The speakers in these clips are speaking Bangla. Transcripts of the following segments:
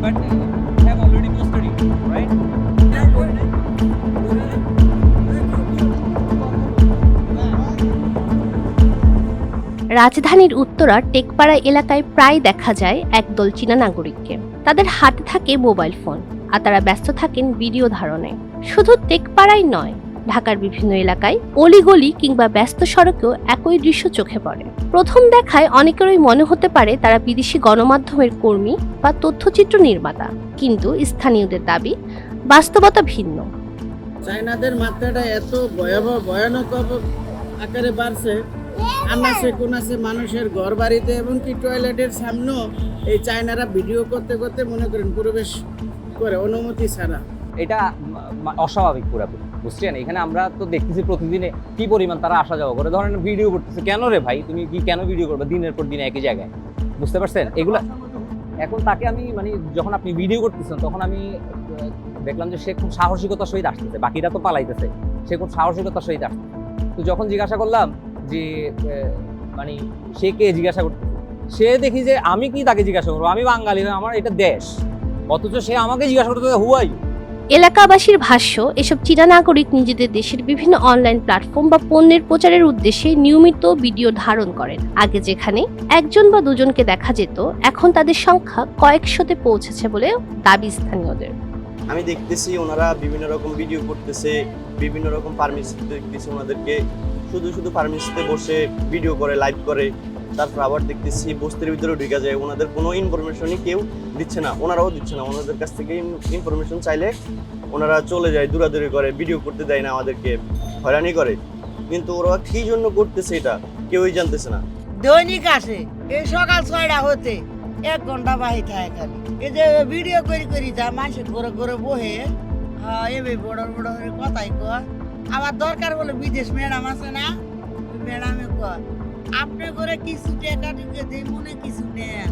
but have already posted it, right? রাজধানীর উত্তরা টেকপাড়া এলাকায় প্রায় দেখা যায় একদল চীনা নাগরিককে। তাদের হাতে থাকে মোবাইল ফোন আর তারা ব্যস্ত থাকেন ভিডিও ধারণে। শুধু টেকপাড়াই নয়, ঢাকার বিভিন্ন এলাকায় অলিগলি কিংবা ব্যস্ত সড়কেও একই দৃশ্য চোখে পড়ে। প্রথম দেখায় অনেকেরই মনে হতে পারে তারা বিদেশি গণমাধ্যমের কর্মী বা তথ্যচিত্র নির্মাতা, কিন্তু স্থানীয়দের দাবি বাস্তবতা ভিন্ন। চায়নাদের মাত্রাটা এত ভয়াবহ ভয়ানক আকারে বাড়ছে, আনাচে কোনাচে মানুষের ঘর বাড়িতে এবং কি টয়লেটের সামনেও এই চায়নারা ভিডিও করতে করতে মনে করেন প্রবেশ করে অনুমতি ছাড়া। এটা অস্বাভাবিক পুরোপুরি, বুঝছেন? এখানে আমরা তো দেখতেছি প্রতিদিনে কি পরিমাণ তারা আসা যাওয়া করে, ধরেন ভিডিও করতেছে। কেন রে ভাই, তুমি কি কেন ভিডিও করবে দিনের পর দিন একই জায়গায়? বুঝতে পারছেন এগুলা? এখন তাকে আমি মানে যখন আপনি ভিডিও করতেছেন তখন আমি দেখলাম যে সে খুব সাহসিকতার সহিত আসতেছে, বাকিরা তো পালাইতেছে, সে খুব সাহসিকতার সহিত আসতেছে। তো যখন জিজ্ঞাসা করলাম যে মানে সে কে জিজ্ঞাসা করতেছে, সে দেখি যে আমি কি তাকে জিজ্ঞাসা করবো, আমি বাঙালি, আমার এটা দেশ, অথচ সে আমাকে জিজ্ঞাসা করতেছে হু আর ইউ। এলাকাবাসীর ভাষ্য, এসব চীনা নাগরিক নিজেদের দেশের বিভিন্ন অনলাইন প্ল্যাটফর্ম বা পণ্যের প্রচারের উদ্দেশ্যে নিয়মিত ভিডিও ধারণ করেন। আগে যেখানে একজন বা দুজনকে দেখা যেত, এখন তাদের সংখ্যা কয়েকশোতে পৌঁছেছে বলে দাবি স্থানীয়দের। আমি দেখতেছি ওনারা বিভিন্ন রকম ভিডিও করতেছে, বিভিন্ন রকম ফার্মেসিতে দেখতেছি ওনাদেরকে শুধু ফার্মেসিতে বসে ভিডিও করে, লাইভ করে। তারপর আবার দেখতেছি বস্তির ভিতরে ঢুকে যায়, ওনাদের কোনো ইনফরমেশনই কেউ দিচ্ছে না, ওনারাও দিচ্ছে না। ওনাদের কাছ থেকে ইনফরমেশন চাইলে ওনারা চলে যায়, দূরাদূরি করে, ভিডিও করতে দেয় না, আমাদেরকে হয়রানি করে। কিন্তু ওরা কি জন্য করতেছে এটা কেউই জানতেছে না। দৈনিক আসে এই সকাল 6টা হতে 1 ঘন্টা বাহির থাকে খালি এই যে ভিডিও করি যা মানুষের ঘরে ঘরে বহে এবার বড় বড় কথাই কয়। আমার দরকার হলে বিদেশ ম্যাডাম আছে না, ম্যাডামে কয় আপনি করে কিছু টাকা ঢুকে দিই মনে কিছু নেন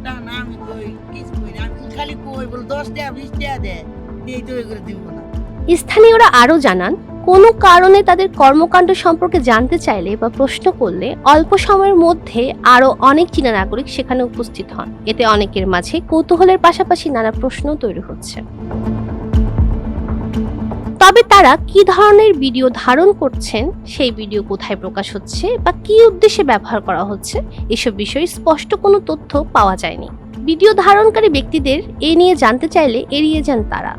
তা না। আমি কই কিছু কই না, আমি খালি কই বলে 10 টাকা 20 টাকা দেয় দিয়ে তৈরি করে দিব না। স্থানীয়রা আরও জানান, কোনো কারণে তাদের কর্মকাণ্ড সম্পর্কে জানতে চাইলে বা প্রশ্ন করলে অল্প সময়ের মধ্যে আরও অনেক চীনা নাগরিক সেখানে উপস্থিত হন। এতে অনেকের মাঝে কৌতূহলের পাশাপাশি নানা প্রশ্ন তৈরি হচ্ছে। তবে তারা কি ধরনের ভিডিও ধারণ করছেন, সেই ভিডিও কোথায় প্রকাশ হচ্ছে বা কি উদ্দেশ্যে ব্যবহার করা হচ্ছে, এসব বিষয়ে স্পষ্ট কোনো তথ্য পাওয়া যায়নি। ভিডিও ধারণকারী ব্যক্তিদের এ নিয়ে জানতে চাইলে এড়িয়ে যান তারা।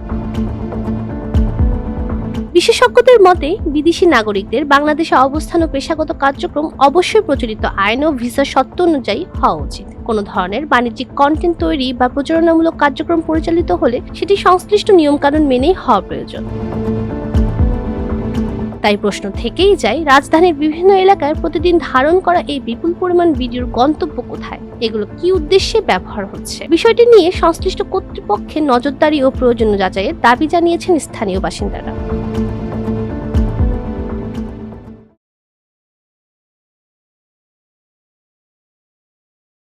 বিশেষজ্ঞদের মতে, বিদেশি নাগরিকদের বাংলাদেশে অবস্থান ও পেশাগত কার্যক্রম অবশ্যই প্রচলিত আইন ও ভিসা শর্ত অনুযায়ী হওয়া উচিত। কোনো ধরনের বাণিজ্যিক কন্টেন্ট তৈরি বা প্রচারণামূলক কার্যক্রম পরিচালিত হলে সেটি সংশ্লিষ্ট নিয়মকানুন মেনেই হওয়া প্রয়োজন। তাই প্রশ্ন থেকেই যায়, রাজধানীর বিভিন্ন এলাকায় প্রতিদিন ধারণ করা এই বিপুল পরিমাণ ভিডিওর গন্তব্য কোথায়, এগুলো কি উদ্দেশ্যে ব্যবহার হচ্ছে? বিষয়টি নিয়ে সংশ্লিষ্ট কর্তৃপক্ষের নজরদারি ও প্রয়োজনীয় যাচাইয়ের দাবি জানিয়েছেন স্থানীয় বাসিন্দারা।